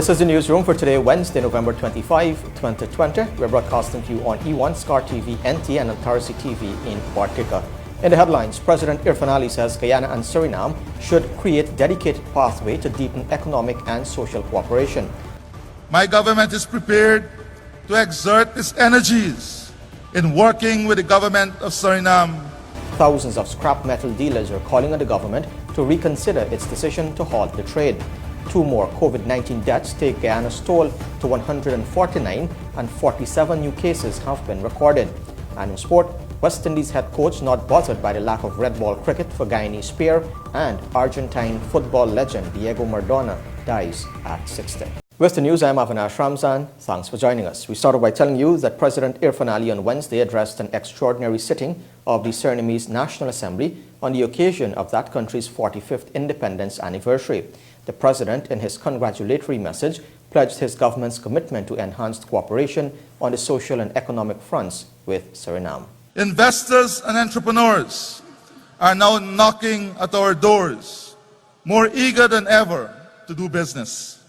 This is the newsroom for today, Wednesday, November 25, 2020. We're broadcasting to you on E1, Scar TV, NT, and Authority TV in Bartica. In the headlines, President Irfaan Ali says Guyana and Suriname should create dedicated pathway to deepen economic and social cooperation. My government is prepared to exert its energies in working with the government of Suriname. Thousands of scrap metal dealers are calling on the government to reconsider its decision to halt the trade. 2 more COVID-19 deaths take Guyana's toll to 149 and 47 new cases have been recorded. And in sport, West Indies head coach not bothered by the lack of red ball cricket for Guyanese pair, and Argentine football legend Diego Maradona dies at 60. With the news, I'm Avinash Ramzan. Thanks for joining us. We started by telling you that President Irfaan Ali on Wednesday addressed an extraordinary sitting of the Surinamese National Assembly on the occasion of that country's 45th independence anniversary. The president, in his congratulatory message, pledged his government's commitment to enhanced cooperation on the social and economic fronts with Suriname. Investors and entrepreneurs are now knocking at our doors, more eager than ever to do business.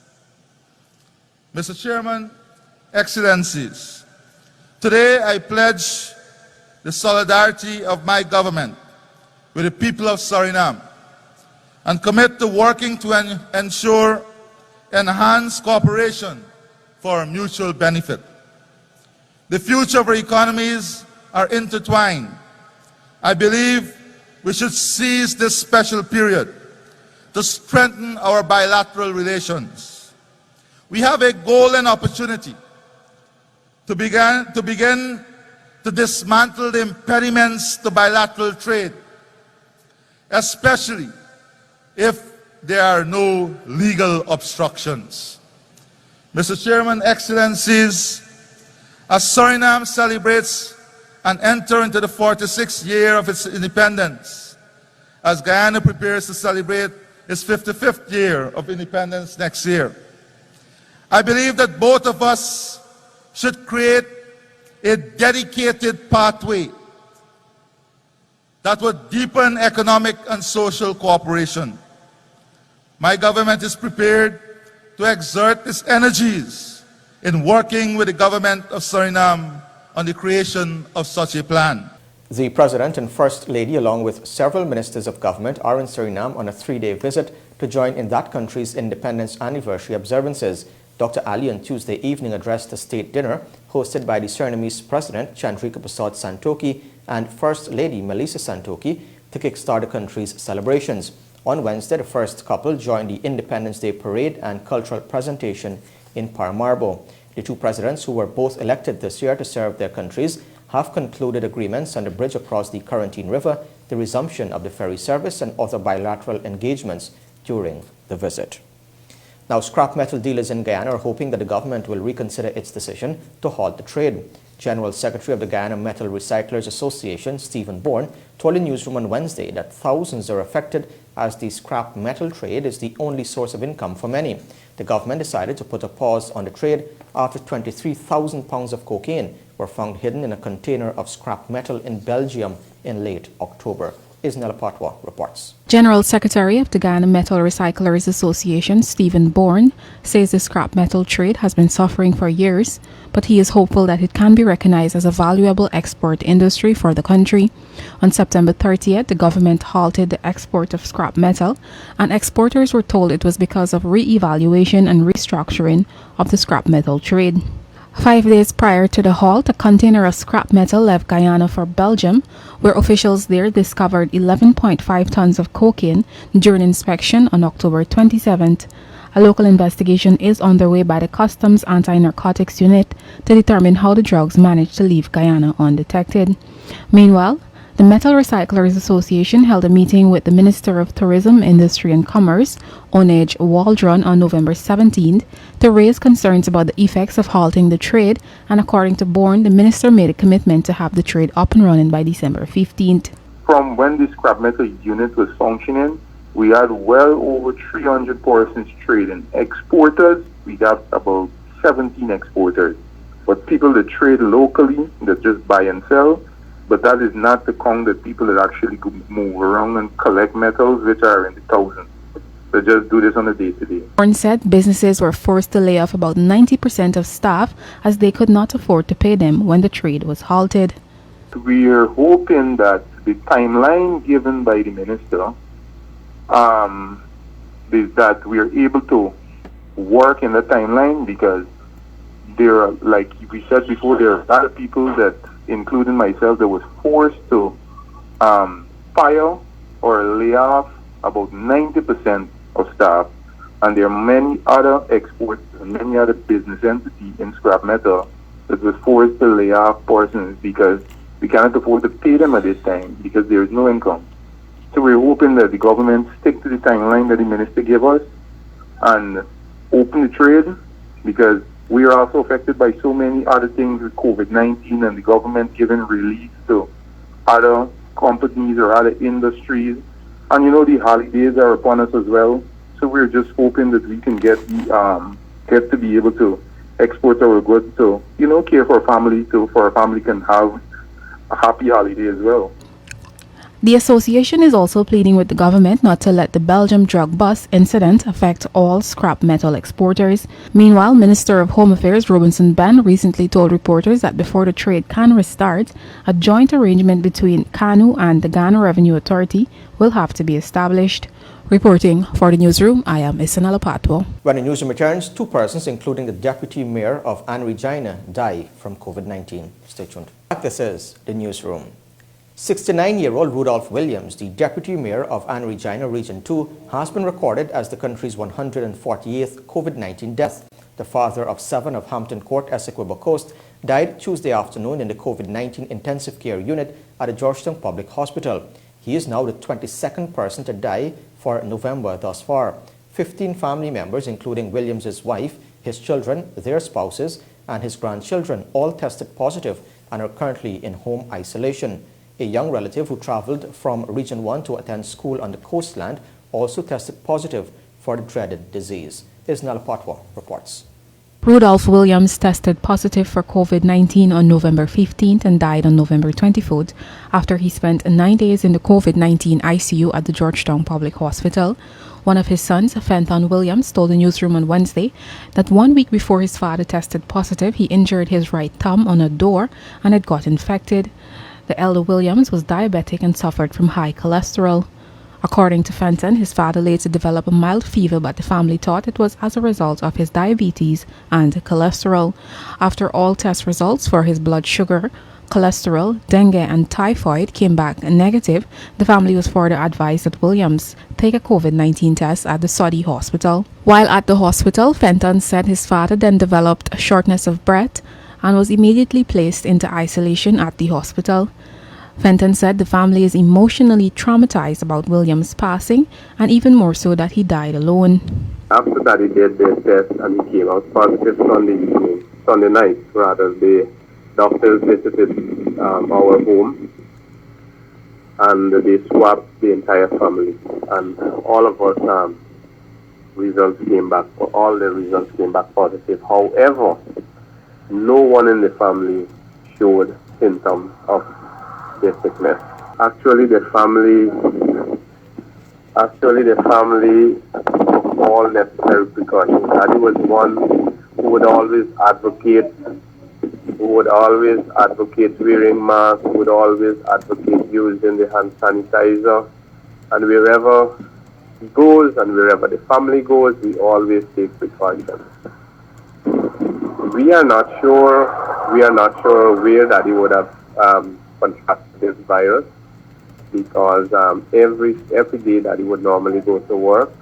Mr. Chairman, Excellencies, today I pledge the solidarity of my government with the people of Suriname and commit to working to ensure enhanced cooperation for mutual benefit. The future of our economies are intertwined. I believe we should seize this special period to strengthen our bilateral relations. We have a golden opportunity to begin to dismantle the impediments to bilateral trade, especially if there are no legal obstructions. Mr. Chairman, Excellencies, as Suriname celebrates and enters into the 46th year of its independence, as Guyana prepares to celebrate its 55th year of independence next year, I believe that both of us should create a dedicated pathway that would deepen economic and social cooperation. My government is prepared to exert its energies in working with the government of Suriname on the creation of such a plan. The President and First Lady, along with several ministers of government, are in Suriname on a 3-day visit to join in that country's independence anniversary observances. Dr. Ali on Tuesday evening addressed a state dinner hosted by the Surinamese President Yesu Persaud Santokhi and First Lady Melissa Santokhi to kickstart the country's celebrations. On Wednesday, the first couple joined the Independence Day parade and cultural presentation in Paramaribo. The 2 presidents, who were both elected this year to serve their countries, have concluded agreements on the bridge across the Quarantine River, the resumption of the ferry service, and other bilateral engagements during the visit. Now, scrap metal dealers in Guyana are hoping that the government will reconsider its decision to halt the trade. General Secretary of the Guyana Metal Recyclers Association, Stephen Bourne, told the newsroom on Wednesday that thousands are affected as the scrap metal trade is the only source of income for many. The government decided to put a pause on the trade after 23,000 pounds of cocaine were found hidden in a container of scrap metal in Belgium in late October. Isnel Patwa reports. General Secretary of the Guyana Metal Recyclers Association, Stephen Bourne, says the scrap metal trade has been suffering for years, but he is hopeful that it can be recognized as a valuable export industry for the country. On September 30th, the government halted the export of scrap metal, and exporters were told it was because of re-evaluation and restructuring of the scrap metal trade. 5 days prior to the halt, a container of scrap metal left Guyana for Belgium, where officials there discovered 11.5 tons of cocaine during inspection on October 27th. A local investigation is underway by the Customs Anti-Narcotics Unit to determine how the drugs managed to leave Guyana undetected. Meanwhile, the Metal Recyclers Association held a meeting with the Minister of Tourism, Industry and Commerce, Onage Waldron, on November 17th to raise concerns about the effects of halting the trade, and according to Bourne, the minister made a commitment to have the trade up and running by December 15th. From when the scrap metal unit was functioning, we had well over 300 persons trading. Exporters, we have about 17 exporters. But people that trade locally, that just buy and sell, but that is not the count that people that actually move around and collect metals, which are in the thousands. to just do this on a day-to-day. Bourne said businesses were forced to lay off about 90% of staff as they could not afford to pay them when the trade was halted. We're hoping that the timeline given by the minister is that we're able to work in the timeline, because there are, like we said before, there are a lot of people that, including myself, that was forced to fire or lay off about 90% of staff, and there are many other exports and many other business entities in scrap metal that was forced to lay off persons because we cannot afford to pay them at this time because there is no income. So we're hoping that the government stick to the timeline that the minister gave us and open the trade, because we are also affected by so many other things with COVID-19 and the government giving relief to other companies or other industries. And the holidays are upon us as well. So we're just hoping that we can get to be able to export our goods to, care for our family, so our family can have a happy holiday as well. The association is also pleading with the government not to let the Belgium drug bust incident affect all scrap metal exporters. Meanwhile, Minister of Home Affairs Robinson Ben recently told reporters that before the trade can restart, a joint arrangement between CANU and the Ghana Revenue Authority will have to be established. Reporting for the Newsroom, I am Isanela Patwo. When the newsroom returns, 2 persons, including the Deputy Mayor of Guyana, die from COVID-19. Stay tuned. This is the Newsroom. 69-year-old Rudolph Williams, the Deputy Mayor of Guyana Region 2, has been recorded as the country's 148th COVID-19 death. The father of 7 of Hampton Court, Essequibo Coast, died Tuesday afternoon in the COVID-19 intensive care unit at the Georgetown Public Hospital. He is now the 22nd person to die for November thus far. 15 family members, including Williams' wife, his children, their spouses, and his grandchildren, all tested positive and are currently in home isolation. A young relative who traveled from Region 1 to attend school on the coastland also tested positive for the dreaded disease. Isnal Patwa reports. Rudolph Williams tested positive for COVID-19 on November 15th and died on November 24th after he spent 9 days in the COVID-19 ICU at the Georgetown Public Hospital. One of his sons, Fenton Williams, told the Newsroom on Wednesday that 1 week before his father tested positive, he injured his right thumb on a door and it got infected. The elder Williams was diabetic and suffered from high cholesterol. According to Fenton, his father later developed a mild fever, but the family thought it was as a result of his diabetes and cholesterol. After all test results for his blood sugar, cholesterol, dengue and typhoid came back negative, the family was further advised that Williams take a COVID-19 test at the Saudi hospital. While at the hospital, Fenton said his father then developed a shortness of breath and was immediately placed into isolation at the hospital. Fenton said the family is emotionally traumatized about Williams' passing, and even more so that he died alone. After that, he did the test and he came out positive Sunday night, rather. The doctors visited our home and they swabbed the entire family, and all of us all the results came back positive. However, no one in the family showed symptoms of the sickness. Actually, the family took all necessary precautions. Daddy was one who would always advocate wearing masks, would always advocate using the hand sanitizer, and wherever he goes and wherever the family goes, we always take precautions. We are not sure where Daddy would have contracted this virus, because every day that he would normally go to work,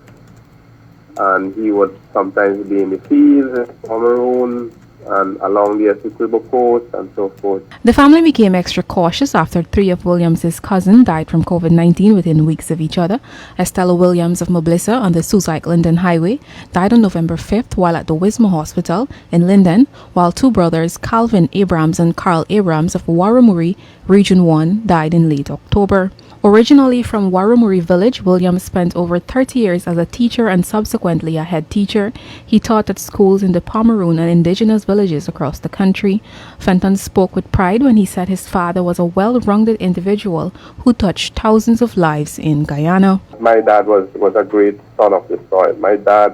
and he would sometimes be in the fields, in Cameroon, and along the Essequibo coast and so forth. The family became extra cautious after 3 of Williams' cousins died from COVID-19 within weeks of each other. Estella Williams of Moblissa on the Sussex-Linden Highway died on November 5th while at the Wisma Hospital in Linden, while 2 brothers, Calvin Abrams and Carl Abrams of Warramuri, Region 1, died in late October. Originally from Warramuri Village, Williams spent over 30 years as a teacher and subsequently a head teacher. He taught at schools in the Pomeroon and indigenous villages across the country. Fenton spoke with pride when he said his father was a well-rounded individual who touched thousands of lives in Guyana. My dad was a great son of the soil. My dad,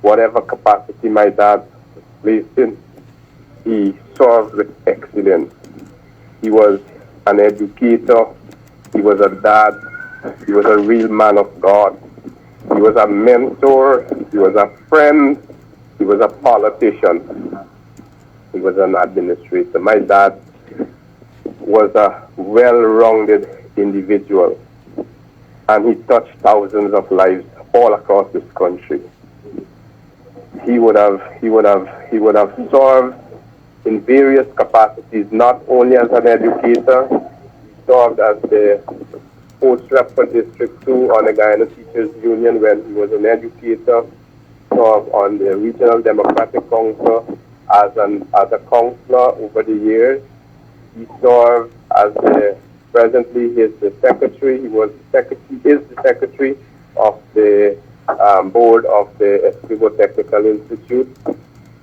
whatever capacity my dad was placed in, he served with excellence. He was an educator, he was a dad, he was a real man of God. He was a mentor, he was a friend, he was a politician, he was an administrator. My dad was a well-rounded individual, and he touched thousands of lives all across this country. He would have served in various capacities, not only as an educator. He served as the post rep for District 2 on the Guyana Teachers Union when he was an educator, served on the Regional Democratic Council as a councillor over the years. He served as presently he is the secretary. He is the secretary of the board of the Escribo Technical Institute.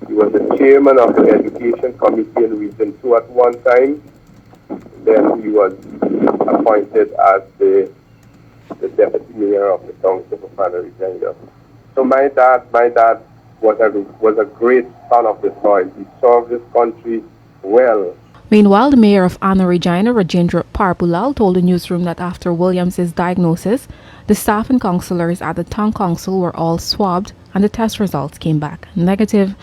He was the chairman of the Education Committee in Region 2 at one time. Then he was appointed as the deputy mayor of the Council of Anna Regina. So my dad was a great son of the soil. He served this country well. Meanwhile, the mayor of Anna Regina, Rajendra Parpulal, told the newsroom that after Williams' diagnosis, the staff and councillors at the town council were all swabbed and the test results came back negative.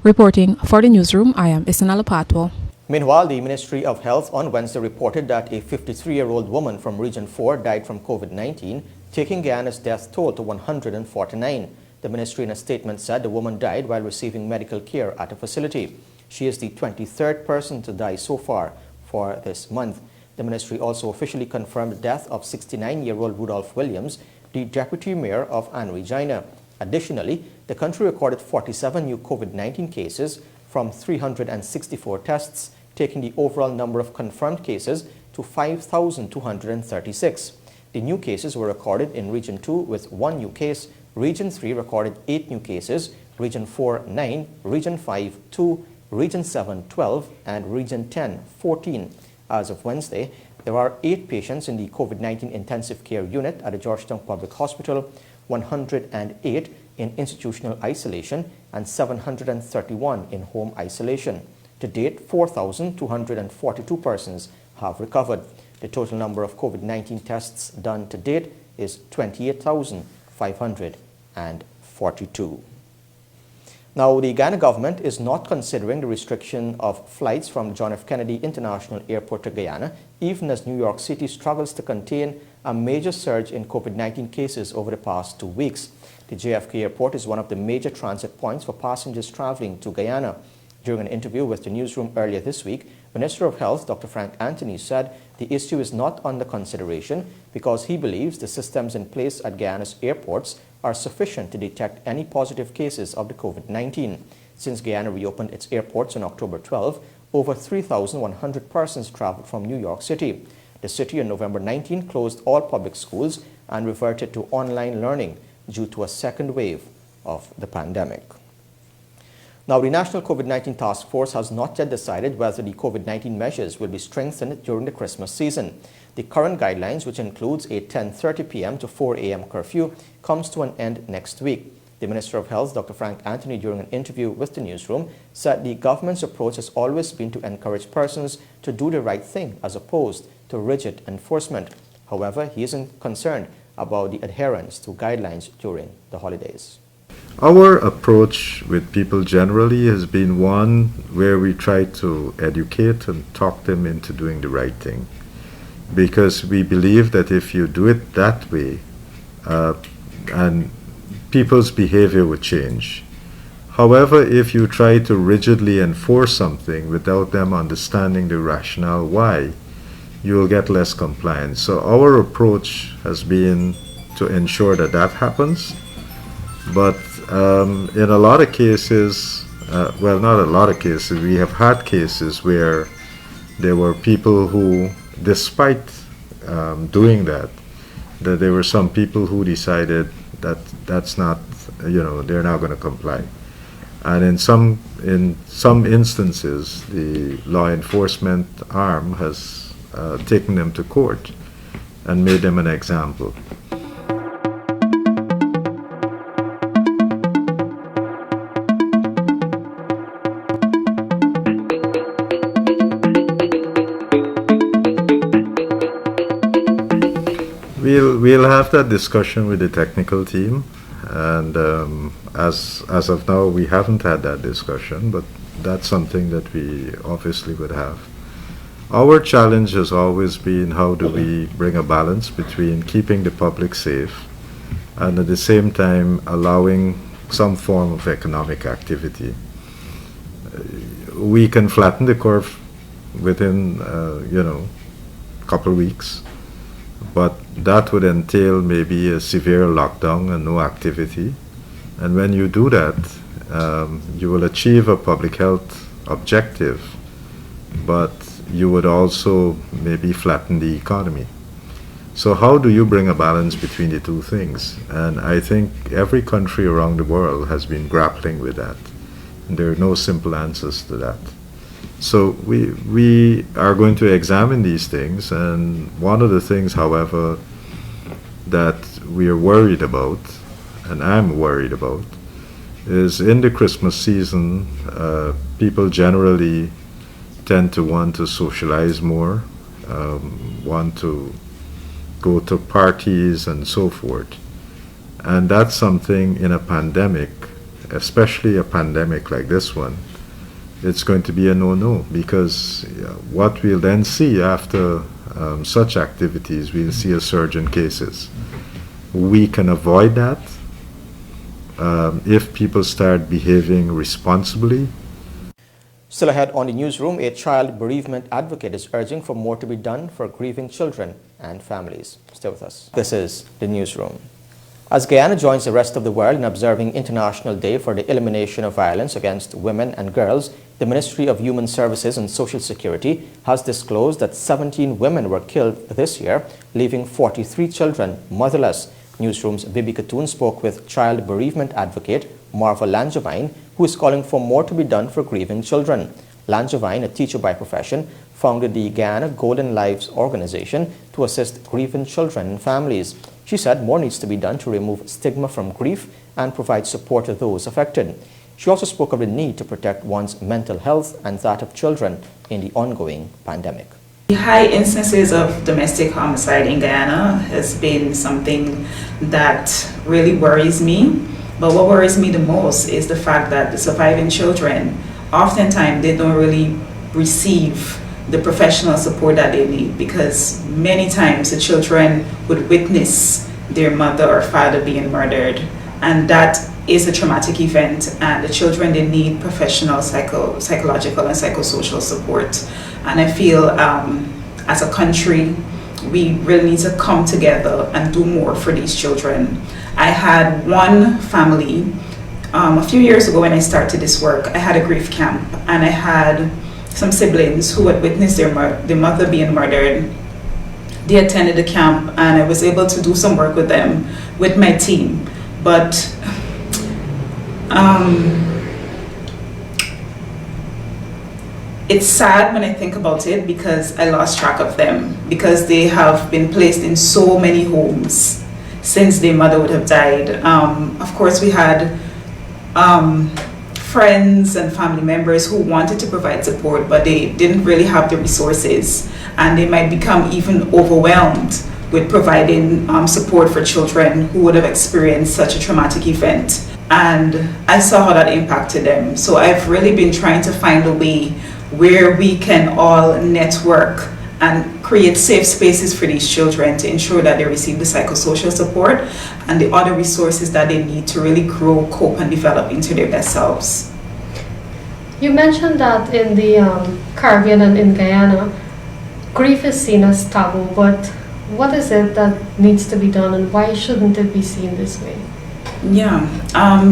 Reporting for the newsroom, I am Isanala Patwa. Meanwhile, the Ministry of Health on Wednesday reported that a 53-year-old woman from Region 4 died from COVID-19, taking Guyana's death toll to 149. The ministry in a statement said the woman died while receiving medical care at a facility. She is the 23rd person to die so far for this month. The ministry also officially confirmed the death of 69-year-old Rudolph Williams, the deputy mayor of Anna Regina. Additionally, the country recorded 47 new COVID-19 cases from 364 tests, taking the overall number of confirmed cases to 5,236. The new cases were recorded in Region 2 with 1 new case, Region 3 recorded 8 new cases, Region 4 9, Region 5 2, Region 7 12, and Region 10 14. As of Wednesday, there are 8 patients in the COVID-19 intensive care unit at the Georgetown Public Hospital, 108 in institutional isolation, and 731 in home isolation. To date, 4,242 persons have recovered. The total number of COVID-19 tests done to date is 28,542. Now, the Guyana government is not considering the restriction of flights from John F. Kennedy International Airport to Guyana, even as New York City struggles to contain a major surge in COVID-19 cases over the past 2 weeks. The JFK airport is one of the major transit points for passengers traveling to Guyana. During an interview with the newsroom earlier this week, Minister of Health Dr. Frank Anthony said the issue is not under consideration because he believes the systems in place at Guyana's airports are sufficient to detect any positive cases of the COVID-19. Since Guyana reopened its airports on October 12, over 3,100 persons traveled from New York City. The city on November 19 closed all public schools and reverted to online learning due to a second wave of the pandemic. Now, the National COVID-19 Task Force has not yet decided whether the COVID-19 measures will be strengthened during the Christmas season. The current guidelines, which includes a 10:30 p.m. to 4 a.m. curfew, comes to an end next week. The Minister of Health, Dr. Frank Anthony, during an interview with the newsroom, said the government's approach has always been to encourage persons to do the right thing as opposed to rigid enforcement. However, he isn't concerned about the adherence to guidelines during the holidays. Our approach with people generally has been one where we try to educate and talk them into doing the right thing, because we believe that if you do it that way, and people's behavior would change. However, if you try to rigidly enforce something without them understanding the rationale why, you will get less compliance. So our approach has been to ensure that that happens. But in a lot of cases, well, not a lot of cases, we have had cases where there were people who, despite doing that there were some people who decided that that's not, they're not going to comply. And in some instances, the law enforcement arm has taken them to court and made them an example. We'll have that discussion with the technical team, and as of now, we haven't had that discussion, but that's something that we obviously would have. Our challenge has always been, how do we bring a balance between keeping the public safe and at the same time allowing some form of economic activity. We can flatten the curve within a couple of weeks, but that would entail maybe a severe lockdown and no activity. And when you do that, you will achieve a public health objective, but you would also maybe flatten the economy. So how do you bring a balance between the two things? And I think every country around the world has been grappling with that. And there are no simple answers to that. So we are going to examine these things, and one of the things, however, that we are worried about, and I'm worried about, is in the Christmas season, people generally tend to want to socialize more, want to go to parties and so forth. And that's something in a pandemic, especially a pandemic like this one, it's going to be a no-no, because what we'll then see after such activities, we'll see a surge in cases. We can avoid that if people start behaving responsibly. Still ahead on the newsroom, a child bereavement advocate is urging for more to be done for grieving children and families. Stay with us. This is the newsroom. As Guyana joins the rest of the world in observing International Day for the Elimination of Violence Against Women and Girls, the Ministry of Human Services and Social Security has disclosed that 17 women were killed this year, leaving 43 children motherless. Newsroom's Bibi Katoon spoke with child bereavement advocate Marva Langevine, who is calling for more to be done for grieving children. Langevine, a teacher by profession, founded the Guyana Golden Lives organization to assist grieving children and families. She said more needs to be done to remove stigma from grief and provide support to those affected. She also spoke of the need to protect one's mental health and that of children in the ongoing pandemic. The high instances of domestic homicide in Guyana has been something that really worries me. But what worries me the most is the fact that the surviving children, oftentimes they don't really receive the professional support that they need, because many times the children would witness their mother or father being murdered, and that is a traumatic event, and the children, they need professional psychological and psychosocial support. And I feel as a country we really need to come together and do more for these children. I had one family a few years ago when I started this work. I had a grief camp, and I had some siblings who had witnessed their mother being murdered. They attended the camp, and I was able to do some work with them, with my team. But it's sad when I think about it, because I lost track of them, because they have been placed in so many homes since their mother would have died. Of course, we had friends and family members who wanted to provide support, but they didn't really have the resources, and they might become even overwhelmed with providing support for children who would have experienced such a traumatic event. And I saw how that impacted them. So I've really been trying to find a way where we can all network and create safe spaces for these children to ensure that they receive the psychosocial support and the other resources that they need to really grow, cope, and develop into their best selves. You mentioned that in the Caribbean and in Guyana, grief is seen as taboo, but what is it that needs to be done, and why shouldn't it be seen this way? Yeah,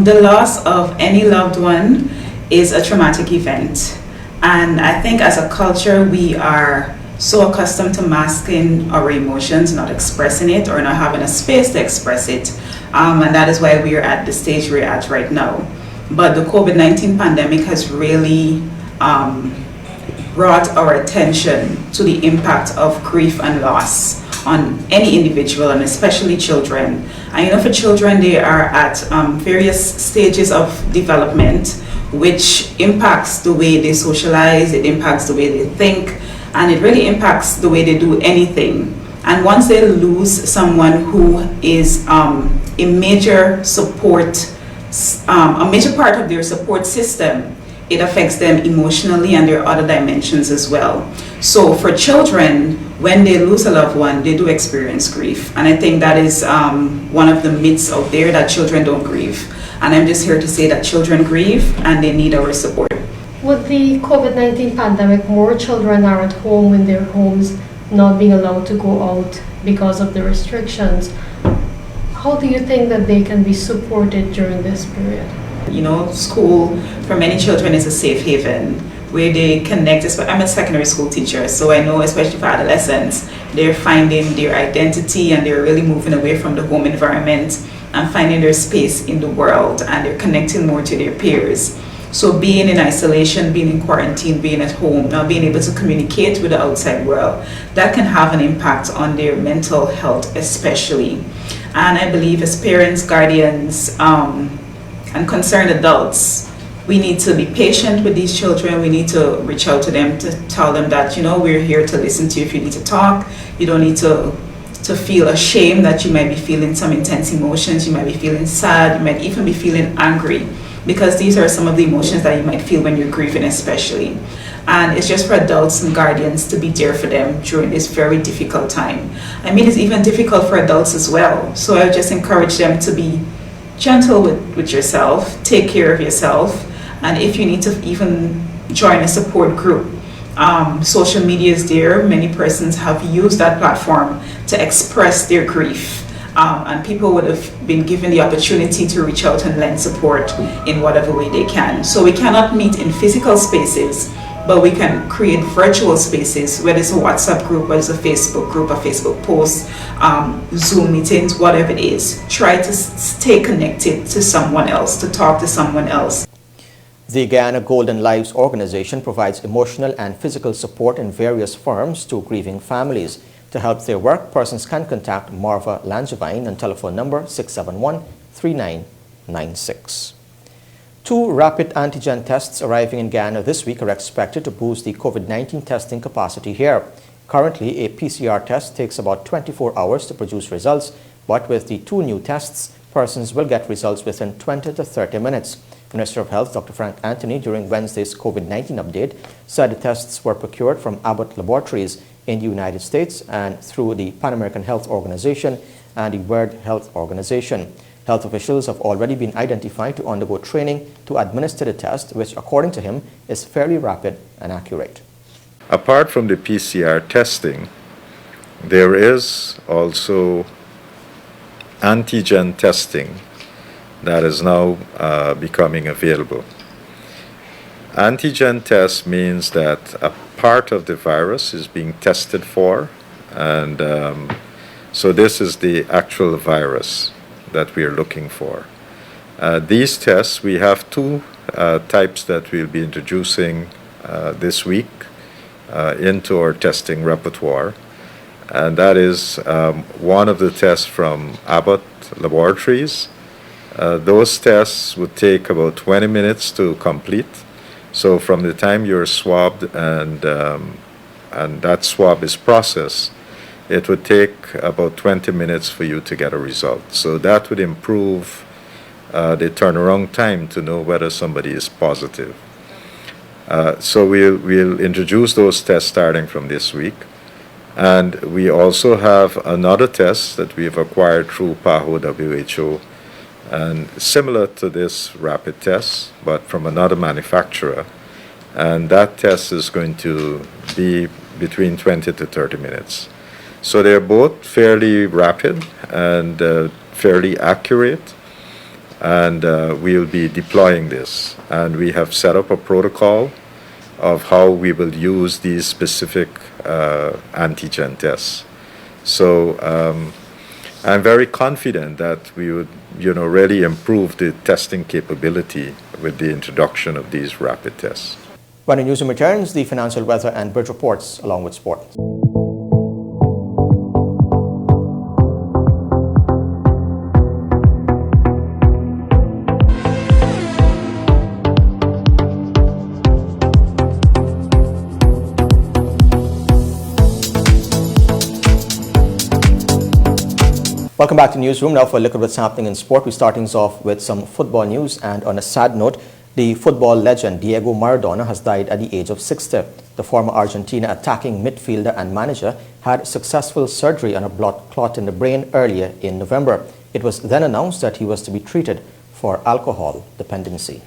the loss of any loved one is a traumatic event. And I think as a culture, we are so accustomed to masking our emotions, not expressing it, or not having a space to express it. And that is why we are at the stage we're at right now. but the COVID-19 pandemic has really brought our attention to the impact of grief and loss on any individual, and especially children. And for children, they are at various stages of development, which impacts the way they socialize, it impacts the way they think, and it really impacts the way they do anything. And once they lose someone who is a major part of their support system, it affects them emotionally, and there are other dimensions as well. So for children, when they lose a loved one, they do experience grief. And I think that is one of the myths out there, that children don't grieve. And I'm just here to say that children grieve and they need our support. With the COVID-19 pandemic, more children are at home in their homes, not being allowed to go out because of the restrictions. How do you think that they can be supported during this period? School for many children is a safe haven where they connect. I'm a secondary school teacher, so I know, especially for adolescents, they're finding their identity and they're really moving away from the home environment and finding their space in the world, and they're connecting more to their peers. So being in isolation, being in quarantine, being at home, not being able to communicate with the outside world, that can have an impact on their mental health especially. And I believe as parents, guardians, and concerned adults, we need to be patient with these children. We need to reach out to them to tell them that, we're here to listen to you if you need to talk. You don't need to feel ashamed that you might be feeling some intense emotions. You might be feeling sad. You might even be feeling angry, because these are some of the emotions that you might feel when you're grieving especially. And it's just for adults and guardians to be there for them during this very difficult time. It's even difficult for adults as well. So I would just encourage them to be gentle with yourself, take care of yourself, and if you need to even join a support group, social media is there. Many persons have used that platform to express their grief, and people would have been given the opportunity to reach out and lend support in whatever way they can. So we cannot meet in physical spaces, but we can create virtual spaces, whether it's a WhatsApp group, whether it's a Facebook group, a Facebook post, Zoom meetings, whatever it is. Try to stay connected to someone else, to talk to someone else. The Guyana Golden Lives organization provides emotional and physical support in various forms to grieving families. To help their work, persons can contact Marva Langevine on telephone number 671-3996. 2 rapid antigen tests arriving in Guyana this week are expected to boost the COVID-19 testing capacity here. Currently, a PCR test takes about 24 hours to produce results, but with the 2 new tests, persons will get results within 20 to 30 minutes. Minister of Health Dr. Frank Anthony, during Wednesday's COVID-19 update, said the tests were procured from Abbott Laboratories in the United States and through the Pan American Health Organization and the World Health Organization. Health officials have already been identified to undergo training to administer the test, which, according to him, is fairly rapid and accurate. Apart from the PCR testing, there is also antigen testing that is now becoming available. Antigen test means that a part of the virus is being tested for, and so this is the actual virus that we are looking for. These tests, we have 2 types that we'll be introducing this week into our testing repertoire, and that is one of the tests from Abbott Laboratories. Those tests would take about 20 minutes to complete. So from the time you're swabbed and that swab is processed, it would take about 20 minutes for you to get a result. So that would improve the turnaround time to know whether somebody is positive. So we'll introduce those tests starting from this week. And we also have another test that we've acquired through PAHO WHO, and similar to this rapid test, but from another manufacturer. And that test is going to be between 20 to 30 minutes. So they're both fairly rapid and fairly accurate, and we'll be deploying this. And we have set up a protocol of how we will use these specific antigen tests. So I'm very confident that we would, really improve the testing capability with the introduction of these rapid tests. When the newsroom returns, the financial weather and bridge reports along with sports. Welcome back to Newsroom. Now for a look at what's happening in sport. We're starting off with some football news, and on a sad note, the football legend Diego Maradona has died at the age of 60. The former Argentina attacking midfielder and manager had successful surgery on a blood clot in the brain earlier in November. It was then announced that he was to be treated for alcohol dependency.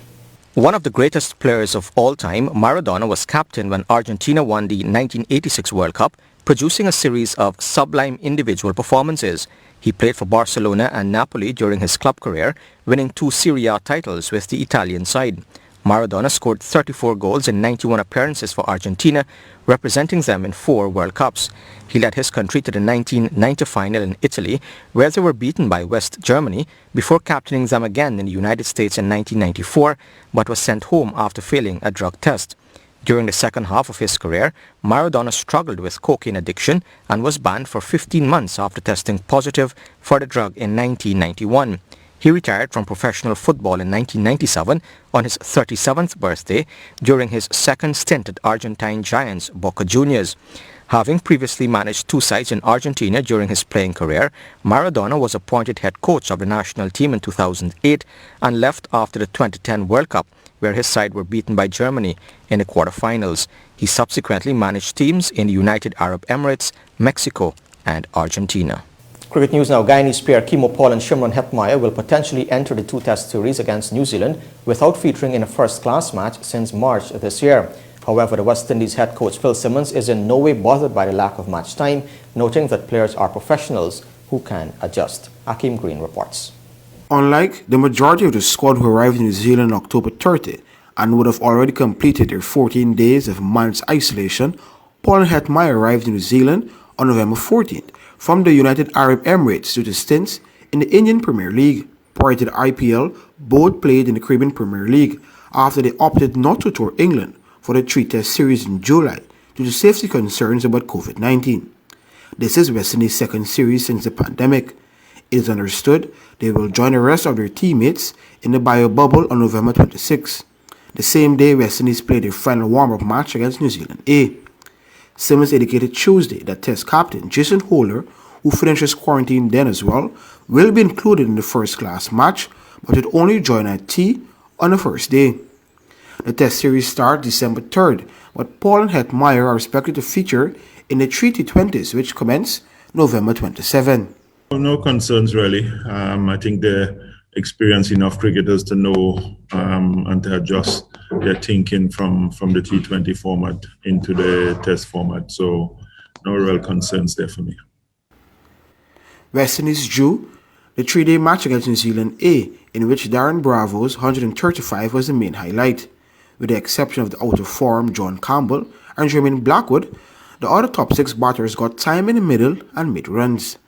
One of the greatest players of all time, Maradona was captain when Argentina won the 1986 World Cup, producing a series of sublime individual performances. He played for Barcelona and Napoli during his club career, winning 2 Serie A titles with the Italian side. Maradona scored 34 goals in 91 appearances for Argentina, representing them in 4 World Cups. He led his country to the 1990 final in Italy, where they were beaten by West Germany, before captaining them again in the United States in 1994, but was sent home after failing a drug test. During the second half of his career, Maradona struggled with cocaine addiction and was banned for 15 months after testing positive for the drug in 1991. He retired from professional football in 1997 on his 37th birthday during his second stint at Argentine giants Boca Juniors. Having previously managed 2 sides in Argentina during his playing career, Maradona was appointed head coach of the national team in 2008 and left after the 2010 World Cup, where his side were beaten by Germany in the quarterfinals. He subsequently managed teams in the United Arab Emirates, Mexico, and Argentina. Cricket news now. Guyanese pair Kimo Paul and Shimron Hetmyer will potentially enter the 2-test series against New Zealand without featuring in a first-class match since March this year. However, the West Indies head coach Phil Simmons is in no way bothered by the lack of match time, noting that players are professionals who can adjust. Akim Green reports. Unlike the majority of the squad who arrived in New Zealand on October 30 and would have already completed their 14 days of managed isolation, Paul and Hetmyer arrived in New Zealand on November 14th from the United Arab Emirates due to stints in the Indian Premier League. Prior to the IPL, both played in the Caribbean Premier League after they opted not to tour England for the 3-test series in July due to safety concerns about COVID-19. This is West Indies' second series since the pandemic. It is understood they will join the rest of their teammates in the bio bubble on November 26. The same day, West Indies played their final warm-up match against New Zealand A. Simmons indicated Tuesday that Test captain Jason Holder, who finishes quarantine then as well, will be included in the first-class match, but would only join at tea on the first day. The Test series starts December 3rd, but Paul and Hetmyer are expected to feature in the 3 T20s, which commence November 27. No concerns really. I think they're experienced enough cricketers to know and to adjust their thinking from the T20 format into the Test format. So no real concerns there for me. West Indies drew the 3-day match against New Zealand A, in which Darren Bravo's 135 was the main highlight. With the exception of the out-of-form John Campbell and Jermaine Blackwood, the other top 6 batters got time in the middle and mid-runs.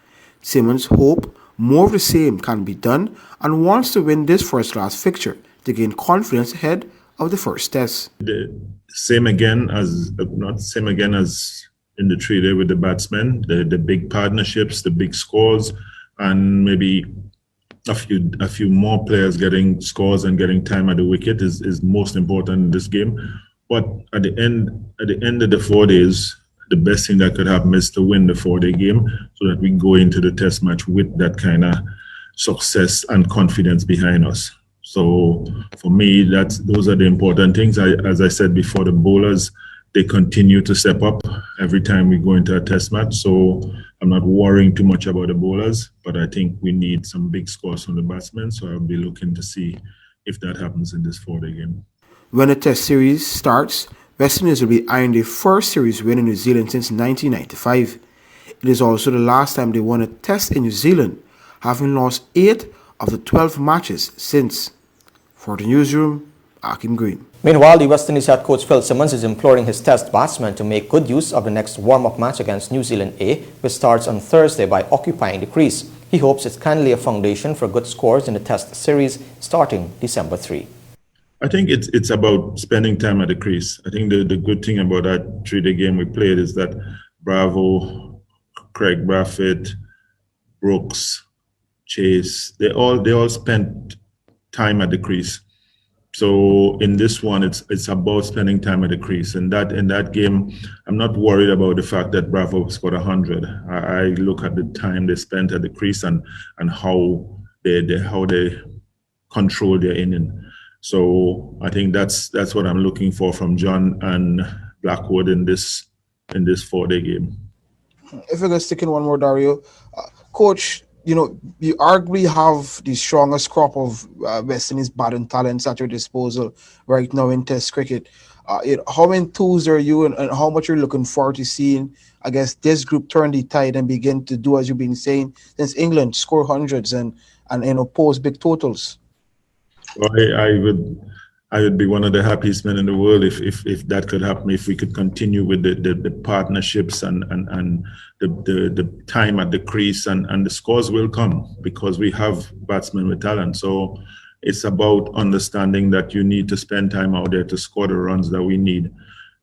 Simmons hopes more of the same can be done and wants to win this first-class fixture to gain confidence ahead of the first test. Not same again as in the 3-day with the batsmen, the big partnerships, the big scores, and maybe a few more players getting scores and getting time at the wicket is most important in this game. But at the end of the 4 days, the best thing that could happen is to win the 4-day game so that we go into the test match with that kind of success and confidence behind us. So for me, those are the important things. As I said before, the bowlers, they continue to step up every time we go into a test match. So I'm not worrying too much about the bowlers, but I think we need some big scores from the batsmen. So I'll be looking to see if that happens in this 4-day game. When the test series starts, West Indies will be eyeing their first series win in New Zealand since 1995. It is also the last time they won a test in New Zealand, having lost 8 of the 12 matches since. For the Newsroom, Akim Green. Meanwhile, the West Indies head coach Phil Simmons is imploring his test batsmen to make good use of the next warm-up match against New Zealand A, which starts on Thursday, by occupying the crease. He hopes it can lay a foundation for good scores in the test series starting December 3. I think it's about spending time at the crease. I think the good thing about that 3-day game we played is that Bravo, Craig Braffett, Brooks, Chase, they all spent time at the crease. So in this one, it's about spending time at the crease. And that in that game, I'm not worried about the fact that Bravo scored 100. I look at the time they spent at the crease and how they control their inning. So I think that's what I'm looking for from John and Blackwood in this 4-day game. If we're going to stick in one more, Dario, Coach, you arguably have the strongest crop of West Indies batting talents at your disposal right now in Test cricket. How enthused are you and how much you're looking forward to seeing, I guess, this group turn the tide and begin to do as you've been saying since England score hundreds and post big totals? Well, I would be one of the happiest men in the world if that could happen, if we could continue with the partnerships and the time at the crease and the scores will come because we have batsmen with talent. So it's about understanding that you need to spend time out there to score the runs that we need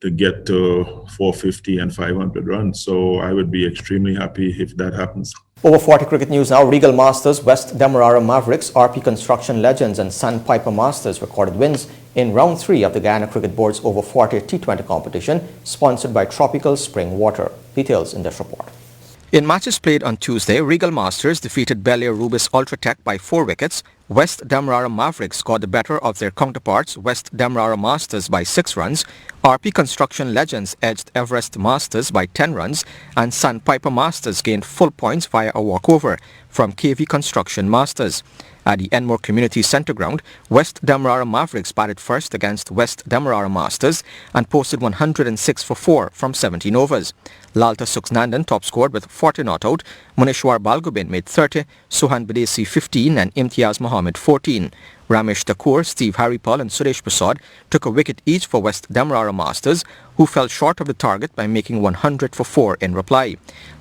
to get to 450 and 500 runs. So I would be extremely happy if that happens. Over 40 cricket news now. Regal Masters, West Demerara Mavericks, RP Construction Legends and Sandpiper Masters recorded wins in round 3 of the Guyana Cricket Board's over 40 T20 competition sponsored by Tropical Spring Water. Details in this report. In matches played on Tuesday, Regal Masters defeated Belair Rubis Ultratech by 4 wickets. West Demerara Mavericks scored the better of their counterparts West Demerara Masters by 6 runs. RP Construction Legends edged Everest Masters by 10 runs and Sandpiper Masters gained full points via a walkover from KV Construction Masters. At the Enmore Community Centre ground, West Demerara Mavericks batted first against West Demerara Masters and posted 106 for 4 from 17 overs. Lalta Suksnandan top scored with 40 not out, Munishwar Balgobin made 30, Suhan Badesi 15 and Imtiaz Mohammed 14. Ramesh Thakur, Steve Haripal and Suresh Persaud took a wicket each for West Demerara Masters, who fell short of the target by making 100 for 4 in reply.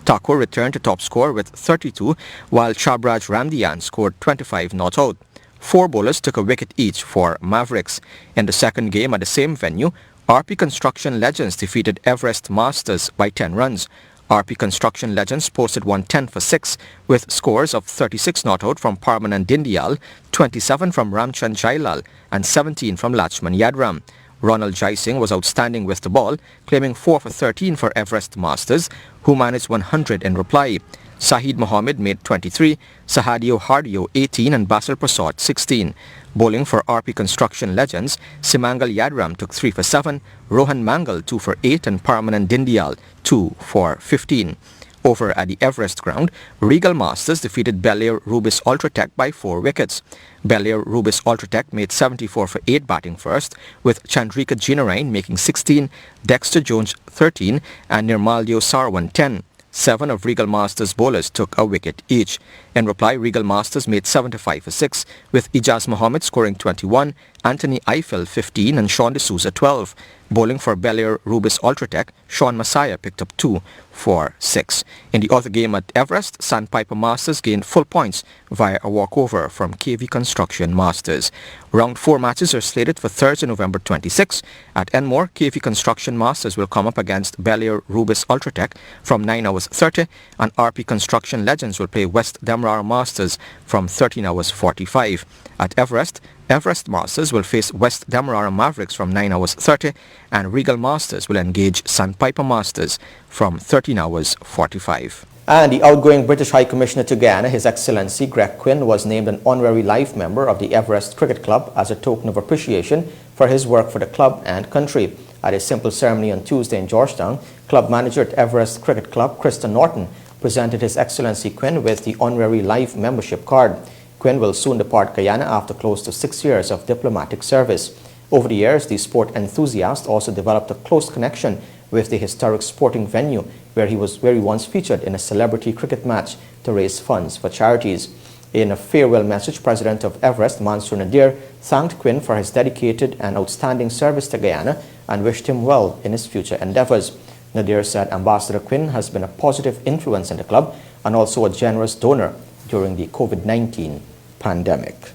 Thakur returned to top score with 32, while Chabraj Ramdian scored 25 not out. 4 bowlers took a wicket each for Mavericks. In the second game at the same venue, RP Construction Legends defeated Everest Masters by 10 runs. RP Construction Legends posted 110 for 6 with scores of 36 not out from Parmanand Dindial, 27 from Ramchand Jailal and 17 from Lachman Yadram. Ronald Jaising was outstanding with the ball, claiming 4 for 13 for Everest Masters, who managed 100 in reply. Sahid Mohammed made 23, Sahadio Hardio 18 and Basil Persaud 16. Bowling for RP Construction Legends, Simangal Yadram took 3 for 7, Rohan Mangal 2 for 8 and Parmanand Dindial 2 for 15. Over at the Everest ground, Regal Masters defeated Belair Rubis Ultratech by 4 wickets. Belair Rubis Ultratech made 74 for 8 batting first, with Chandrika Jinarain making 16, Dexter Jones 13 and Nirmaldio Sarwan 10. 7 of Regal Masters bowlers took a wicket each. In reply, Regal Masters made 75 for 6, with Ijaz Mohammed scoring 21, Anthony Eiffel 15 and Sean D'Souza 12. Bowling for Belair Rubis Ultratech, Sean Messiah picked up 2 for 6. In the other game at Everest, Sandpiper Masters gained full points via a walkover from KV Construction Masters. Round 4 matches are slated for Thursday, November 26. At Enmore, KV Construction Masters will come up against Belair Rubis Ultratech from 9 hours 30 and RP Construction Legends will play West Demerara Masters from 13 hours 45. At Everest, Everest Masters will face West Demerara Mavericks from 9 hours 30 and Regal Masters will engage Sandpiper Masters from 13 hours 45. And the outgoing British High Commissioner to Guyana, His Excellency Greg Quinn, was named an honorary life member of the Everest Cricket Club as a token of appreciation for his work for the club and country. At a simple ceremony on Tuesday in Georgetown, club manager at Everest Cricket Club, Krista Norton, presented His Excellency Quinn with the honorary life membership card. Quinn will soon depart Guyana after close to 6 years of diplomatic service. Over the years, the sport enthusiast also developed a close connection with the historic sporting venue where he once featured in a celebrity cricket match to raise funds for charities. In a farewell message, President of Everest, Mansour Nadir, thanked Quinn for his dedicated and outstanding service to Guyana and wished him well in his future endeavors. Nadir said Ambassador Quinn has been a positive influence in the club and also a generous donor during the COVID-19 pandemic.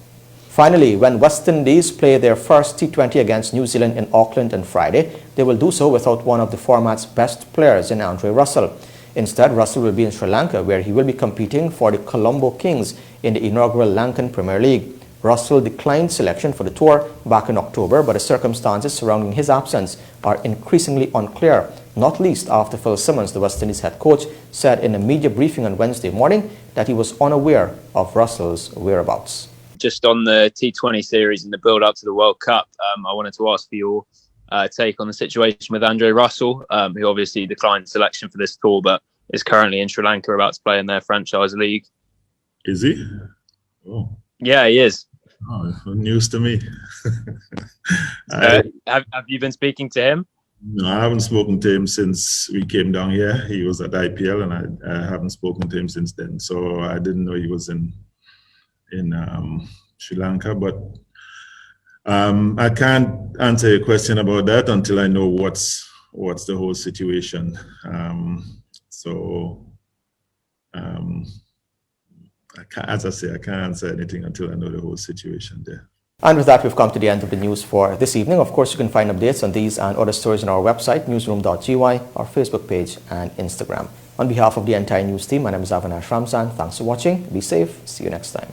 Finally, when West Indies play their first T20 against New Zealand in Auckland on Friday, they will do so without one of the format's best players in Andre Russell. Instead, Russell will be in Sri Lanka, where he will be competing for the Colombo Kings in the inaugural Lankan Premier League. Russell declined selection for the tour back in October, but the circumstances surrounding his absence are increasingly unclear, not least after Phil Simmons, the West Indies head coach, said in a media briefing on Wednesday morning that he was unaware of Russell's whereabouts. Just on the T20 series and the build-up to the World Cup, I wanted to ask for your take on the situation with Andre Russell, who obviously declined selection for this tour, but is currently in Sri Lanka about to play in their franchise league. Is he? Oh. Yeah, he is. Oh, news to me. Have you been speaking to him? No, I haven't spoken to him since we came down here. He was at IPL, and I haven't spoken to him since then. So I didn't know he was in Sri Lanka, but I can't answer your question about that until I know what's the whole situation. As I say, I can't answer anything until I know the whole situation there. And with that, we've come to the end of the news for this evening. Of course, you can find updates on these and other stories on our website, Newsroom.gy, our Facebook page and Instagram. On behalf of the entire news team, my name is Avinash Ramzan. Thanks for watching. Be safe. See you next time.